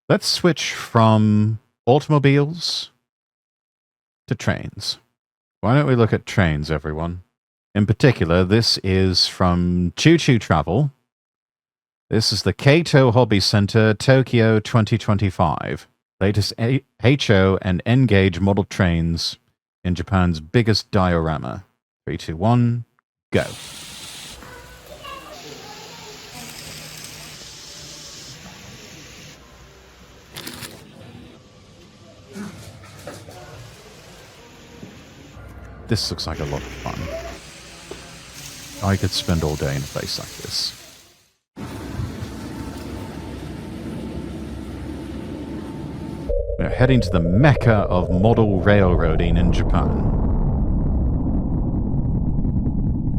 Let's switch from automobiles to trains. Why don't we look at trains, everyone? In particular, this is from Choo Choo Travel. This is the KATO Hobby Center Tokyo 2025. Latest HO and N-gauge model trains in Japan's biggest diorama. 3, 2, 1, go. This looks like a lot of fun. I could spend all day in a place like this. We're heading to the mecca of model railroading in Japan.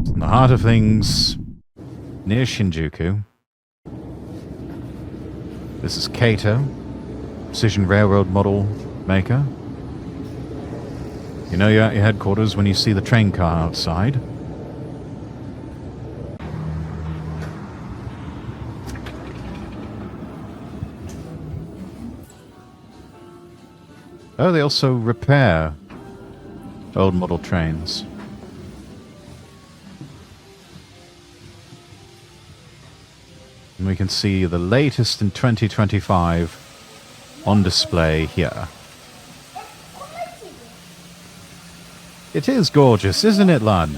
It's in the heart of things, near Shinjuku. This is KATO, precision railroad model maker. You know you're at your headquarters when you see the train car outside. Oh, they also repair old model trains. And we can see the latest in 2025 on display here. It is gorgeous, isn't it, lad?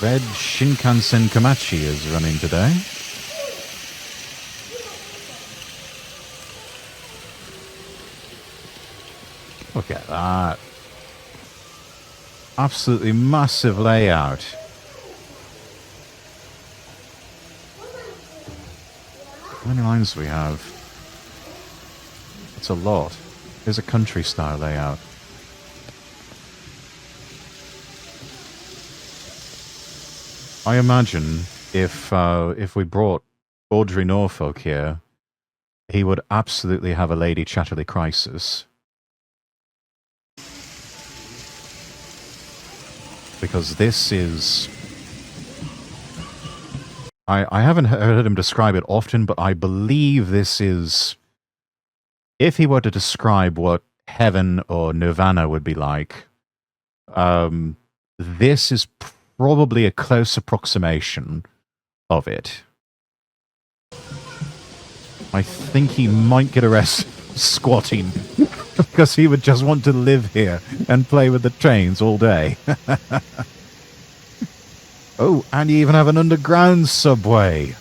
Red Shinkansen Komachi is running today. Look at that. Absolutely massive layout. How many lines do we have? That's a lot. Here's a country style layout. I imagine if we brought Audrey Norfolk here, he would absolutely have a Lady Chatterley crisis. Because this is... I haven't heard him describe it often, but I believe this is... If he were to describe what heaven or nirvana would be like, this is probably a close approximation of it. I think he might get arrested squatting because he would just want to live here and play with the trains all day. Oh, and you even have an underground subway.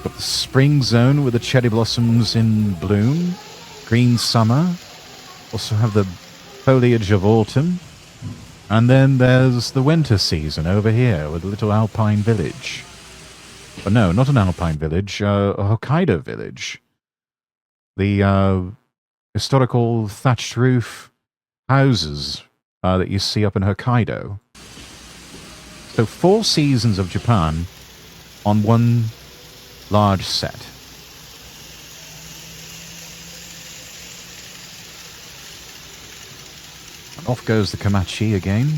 Got the spring zone with the cherry blossoms in bloom. Green summer. Also have the foliage of autumn. And then there's the winter season over here with a little alpine village. Oh, no, not an alpine village, a Hokkaido village. The historical thatched roof houses that you see up in Hokkaido. So 4 seasons of Japan on one large set. And off goes the Komachi again.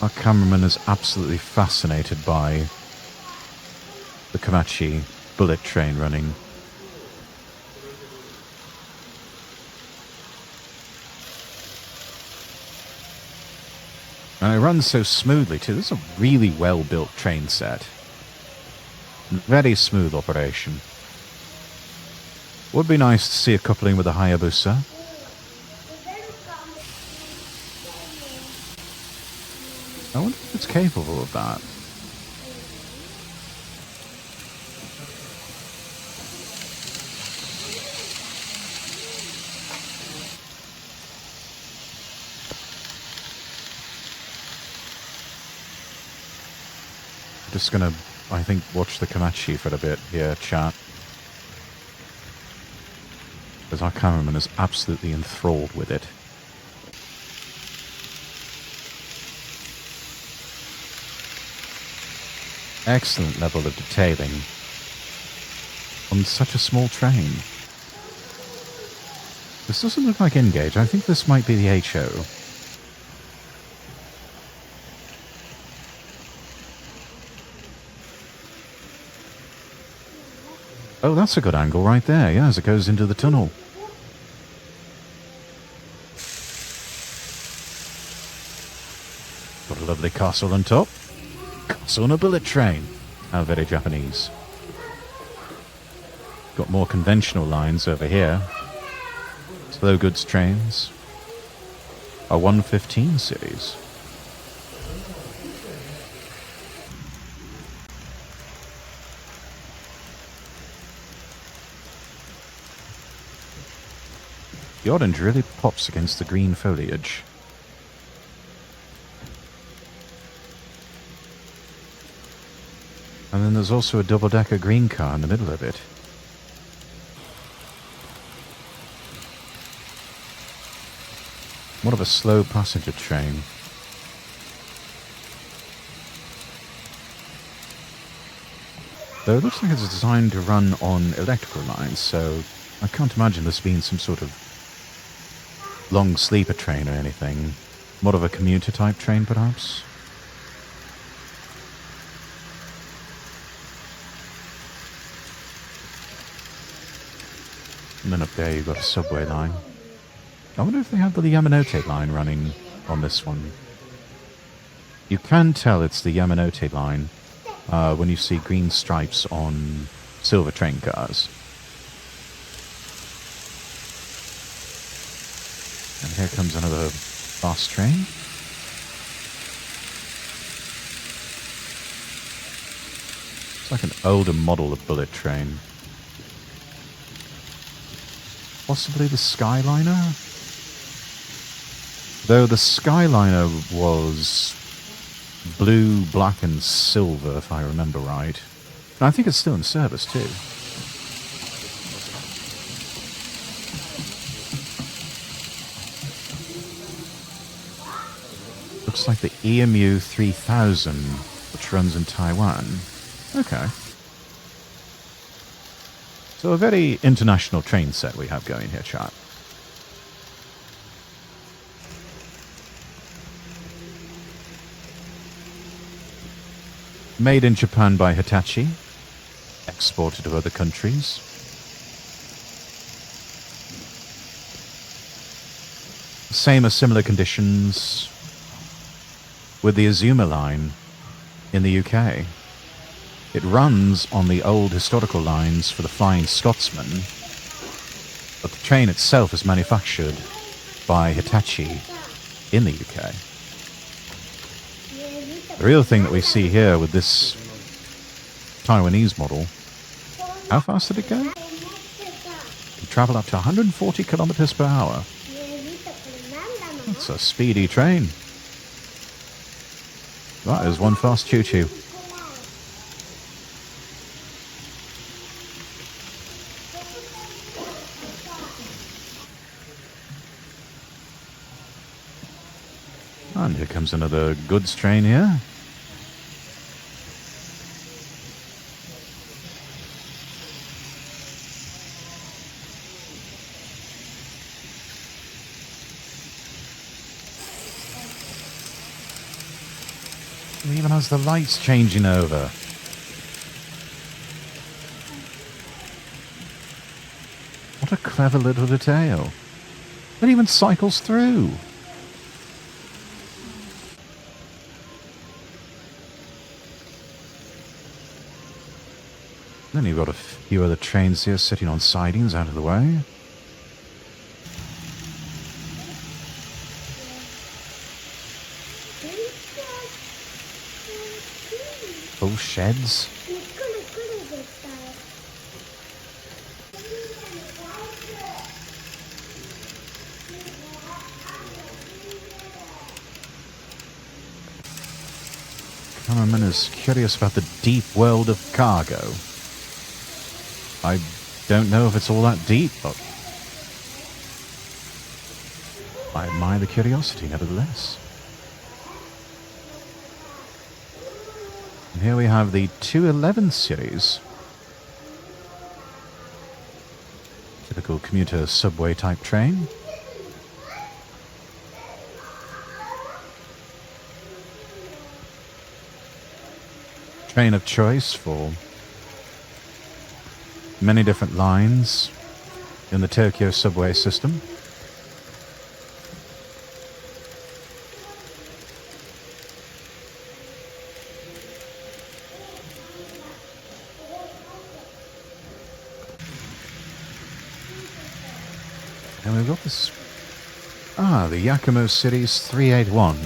Our cameraman is absolutely fascinated by the Komachi bullet train running. And it runs so smoothly too. This is a really well-built train set. Very smooth operation. Would be nice to see a coupling with a Hayabusa. I wonder if it's capable of that. Just gonna, I think, watch the Komachi for a bit here, chat. Because our cameraman is absolutely enthralled with it. Excellent level of detailing on such a small train. This doesn't look like N-gauge. I think this might be the HO. Oh, that's a good angle right there, yeah, as it goes into the tunnel. Got a lovely castle on top. Castle on a bullet train. How very Japanese. Got more conventional lines over here. Slow goods trains. A 115 series. The orange really pops against the green foliage. And then there's also a double-decker green car in the middle of it. More of a slow passenger train. Though it looks like it's designed to run on electrical lines, so I can't imagine this being some sort of long sleeper train or anything. More of a commuter type train, perhaps? And then up there you've got a subway line. I wonder if they have the Yamanote line running on this one. You can tell it's the Yamanote line when you see green stripes on silver train cars. And here comes another fast train. It's like an older model of bullet train. Possibly the Skyliner? Though the Skyliner was blue, black and silver, if I remember right. And I think it's still in service too. Looks like the EMU 3000, which runs in Taiwan. Okay. So a very international train set we have going here, chat. Made in Japan by Hitachi. Exported to other countries. Same or similar conditions with the Azuma line in the UK. It runs on the old historical lines for the Flying Scotsman, but the train itself is manufactured by Hitachi in the UK. The real thing that we see here with this Taiwanese model, how fast did it go? It can travel up to 140 kilometers per hour. That's a speedy train. That is one fast choo-choo. And here comes another goods train here. It even has the lights changing over. What a clever little detail. It even cycles through. Then you've got a few other trains here sitting on sidings out of the way. Full sheds. Cameraman is curious about the deep world of cargo. I don't know if it's all that deep, but I admire the curiosity nevertheless. And here we have the 211 series. Typical commuter subway type train. Train of choice for many different lines in the Tokyo subway system. And we've got this... the Yakumo Series 381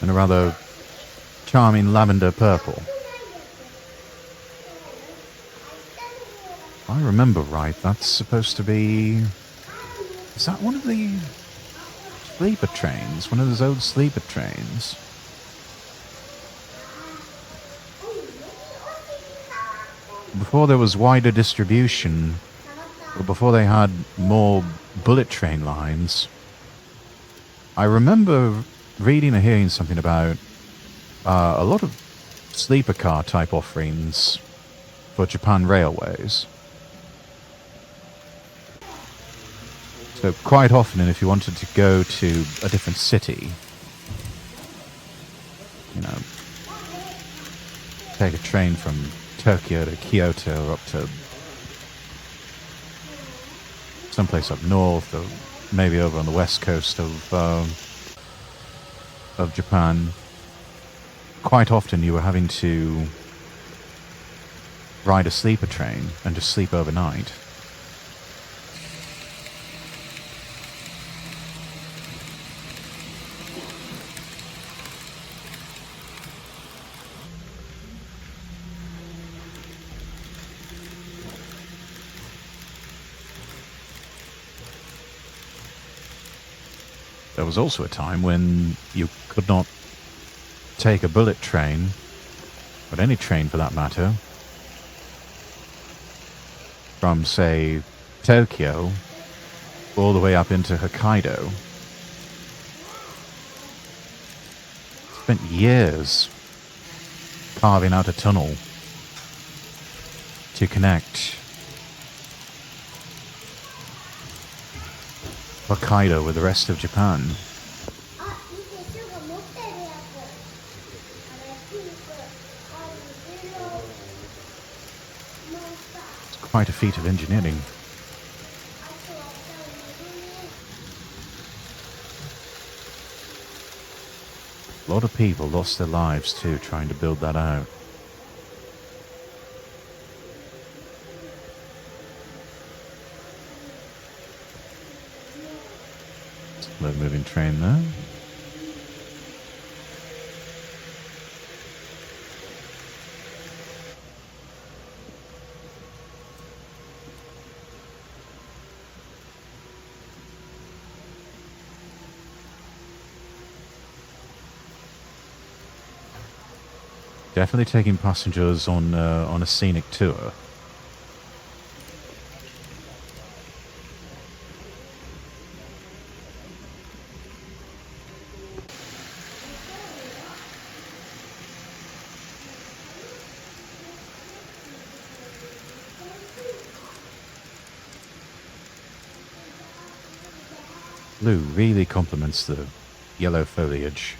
in a rather charming lavender purple. If I remember right, that's supposed to be... Is that one of the sleeper trains? One of those old sleeper trains? Before there was wider distribution, or before they had more bullet train lines, I remember reading or hearing something about a lot of sleeper car type offerings for Japan Railways. So quite often, if you wanted to go to a different city, you know, take a train from Tokyo to Kyoto or up to someplace up north, or maybe over on the west coast of Japan, quite often you were having to ride a sleeper train and just sleep overnight. There was also a time when you could not take a bullet train, or any train for that matter, from, say, Tokyo all the way up into Hokkaido. Spent years carving out a tunnel to connect Hokkaido with the rest of Japan. It's quite a feat of engineering. A lot of people lost their lives too trying to build that out. Slow moving train there. Definitely taking passengers on a scenic tour. Blue really complements the yellow foliage.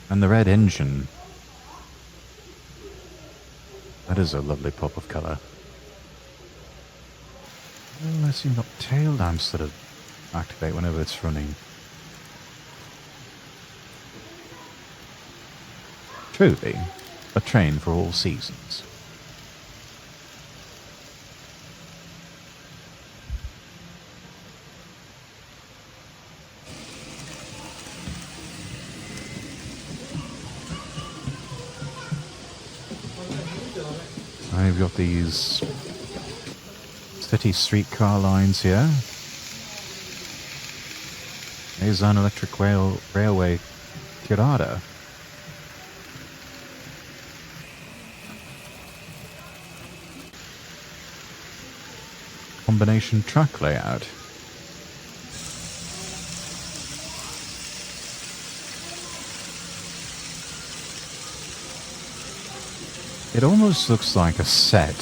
And the red engine. That is a lovely pop of colour. Unless you've got tail lamps that activate whenever it's running. Truly, a train for all seasons. I've got these city streetcar lines here. Meizan Electric Railway Tirada. Combination track layout. It almost looks like a set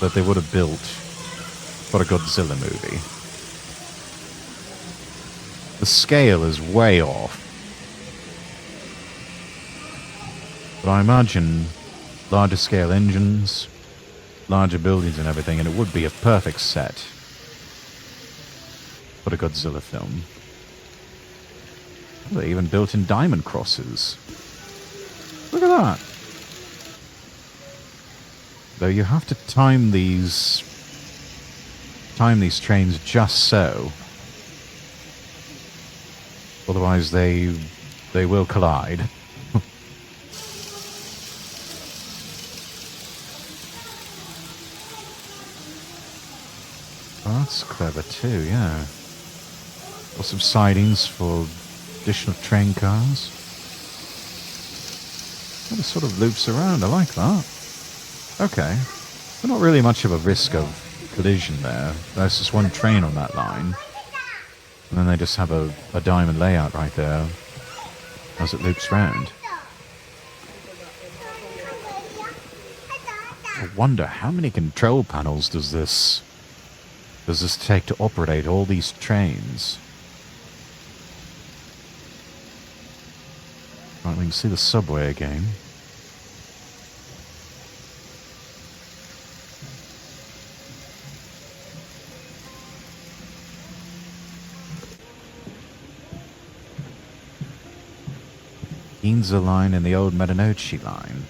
that they would have built for a Godzilla movie. The scale is way off. But I imagine larger scale engines, larger buildings and everything, and it would be a perfect set for a Godzilla film. They even built in diamond crosses. Look at that. Though you have to time these trains just so. Otherwise they will collide. Oh, that's clever too, yeah. Lots of sidings for additional train cars. And it sort of loops around, I like that. Okay. But not really much of a risk of collision there. There's just one train on that line. And then they just have a diamond layout right there as it loops round. I wonder how many control panels does this take to operate all these trains? Right, we can see the subway again. Ginza line and the old Metanochi line.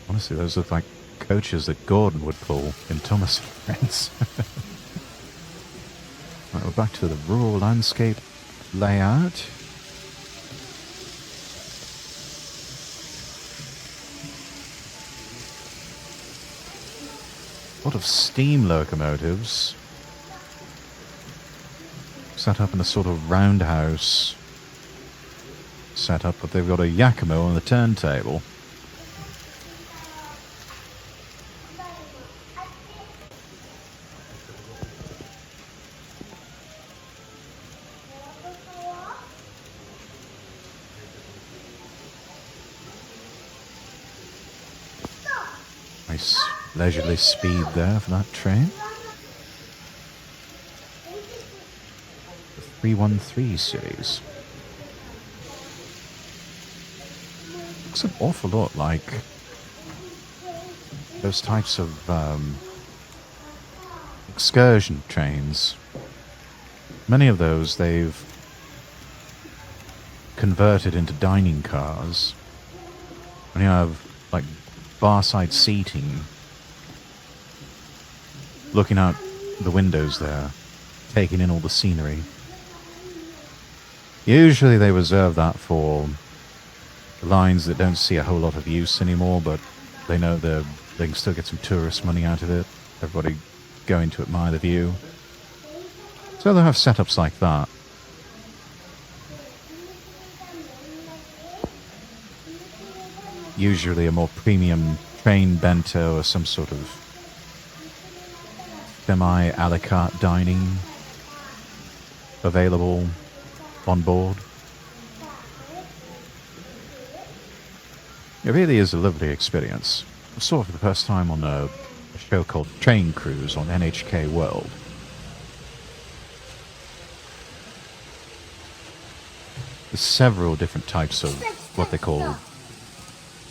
Honestly, those look like coaches that Gordon would pull in Thomas and Friends. Right, we're back to the rural landscape layout. A lot of steam locomotives set up in a sort of roundhouse setup, but they've got a Yakimo on the turntable. Nice leisurely speed there for that train. The 313 series. Looks an awful lot like those types of excursion trains. Many of those they've converted into dining cars. And you have like bar-side seating, looking out the windows there, taking in all the scenery. Usually they reserve that for lines that don't see a whole lot of use anymore, but they know they can still get some tourist money out of it. Everybody going to admire the view. So they'll have setups like that. Usually a more premium train bento or some sort of semi-a la carte dining available on board. It really is a lovely experience. I saw it for the first time on a show called Train Cruise on NHK World. There's several different types of what they call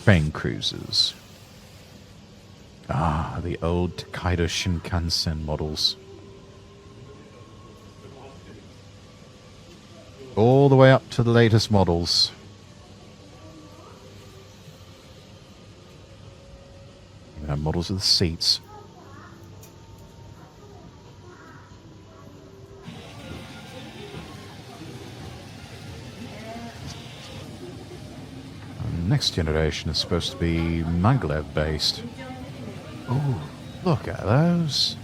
train cruises. Ah, the old KATO Shinkansen models. All the way up to the latest models. Even have models of the seats. Next generation is supposed to be maglev based. Oh, look at those.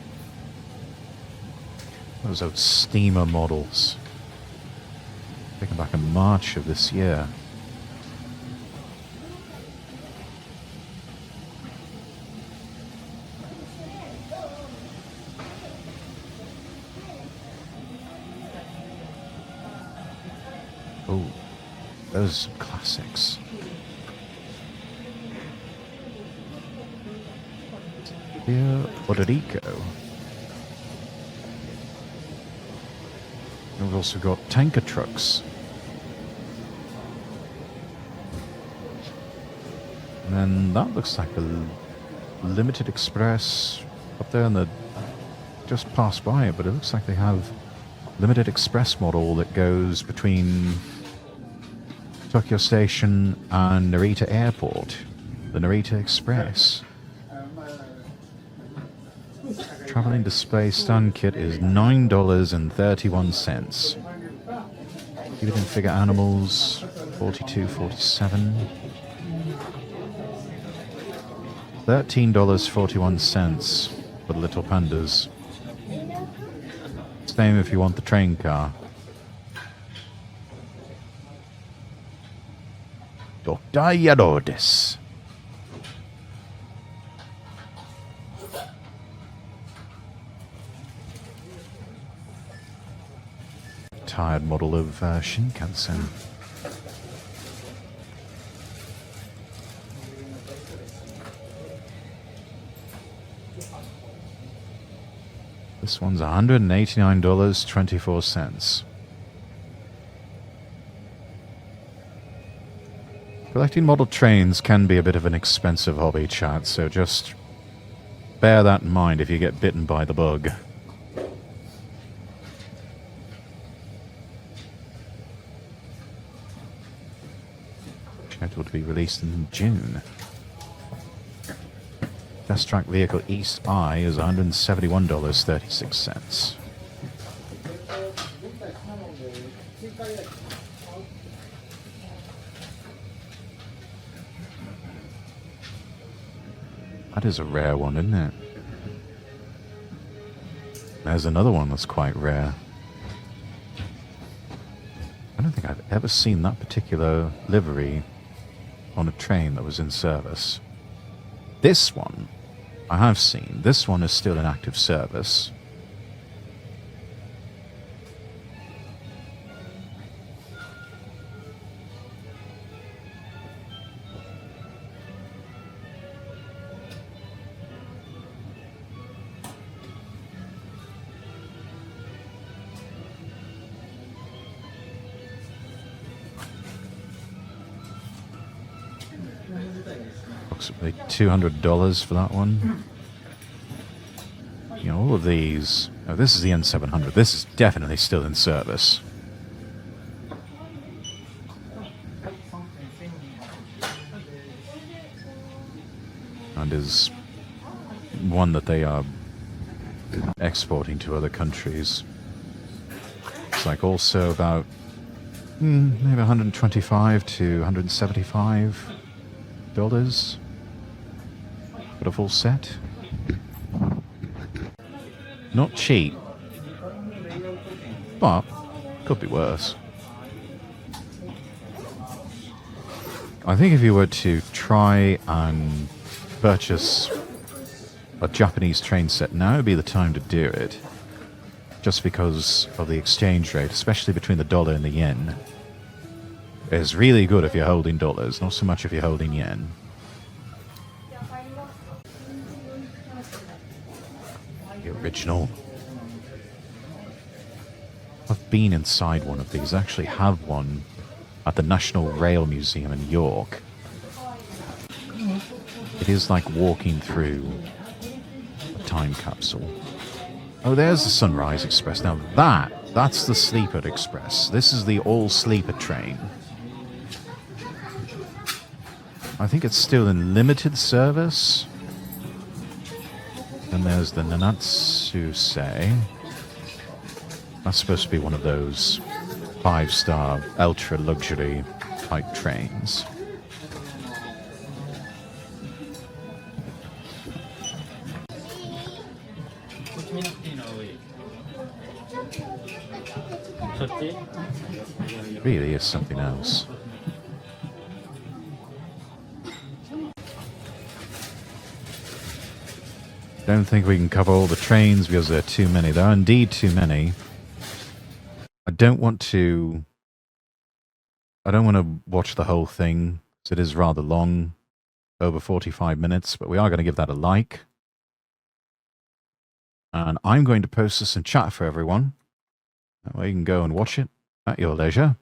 Those old steamer models. Taken back in March of this year. Oh, those classics. Here, Puerto Rico. And we've also got tanker trucks. And then that looks like a limited express up there in the... just passed by it, but it looks like they have limited express model that goes between Tokyo Station and Narita Airport. The Narita Express. Traveling display stand kit is $9.31. Keep it in figure animals, $42.47. $13.41 for the little pandas. Same if you want the train car. Dr. Yarodis. Tired model of Shinkansen. This one's $189.24. Collecting model trains can be a bit of an expensive hobby, chat, so just bear that in mind if you get bitten by the bug. Scheduled to be released in June. Fast Track Vehicle East I is $171.36. That is a rare one, isn't it? There's another one that's quite rare. I don't think I've ever seen that particular livery on a train that was in service. This one, I have seen. This one is still in active service. Approximately $200 for that one. You know, all of these... Oh, this is the N700. This is definitely still in service. And is one that they are exporting to other countries. It's like also about maybe $125 to $175 for a full set. Not cheap, but could be worse. I think if you were to try and purchase a Japanese train set now would be the time to do it, just because of the exchange rate, especially between the dollar and the yen. It's really good if you're holding dollars, not so much if you're holding yen. The original. I've been inside one of these. I actually have one at the National Rail Museum in York. It is like walking through a time capsule. Oh, there's the Sunrise Express. Now that's the Sleeper Express. This is the all-sleeper train. I think it's still in limited service. Then there's the Nanatsusei. That's supposed to be one of those 5-star ultra-luxury type trains. It really is something else. Don't think we can cover all the trains because there are too many. There are indeed too many. I don't want to watch the whole thing, so it is rather long, over 45 minutes, but we are going to give that a like. And I'm going to post this in chat for everyone. That way you can go and watch it at your leisure.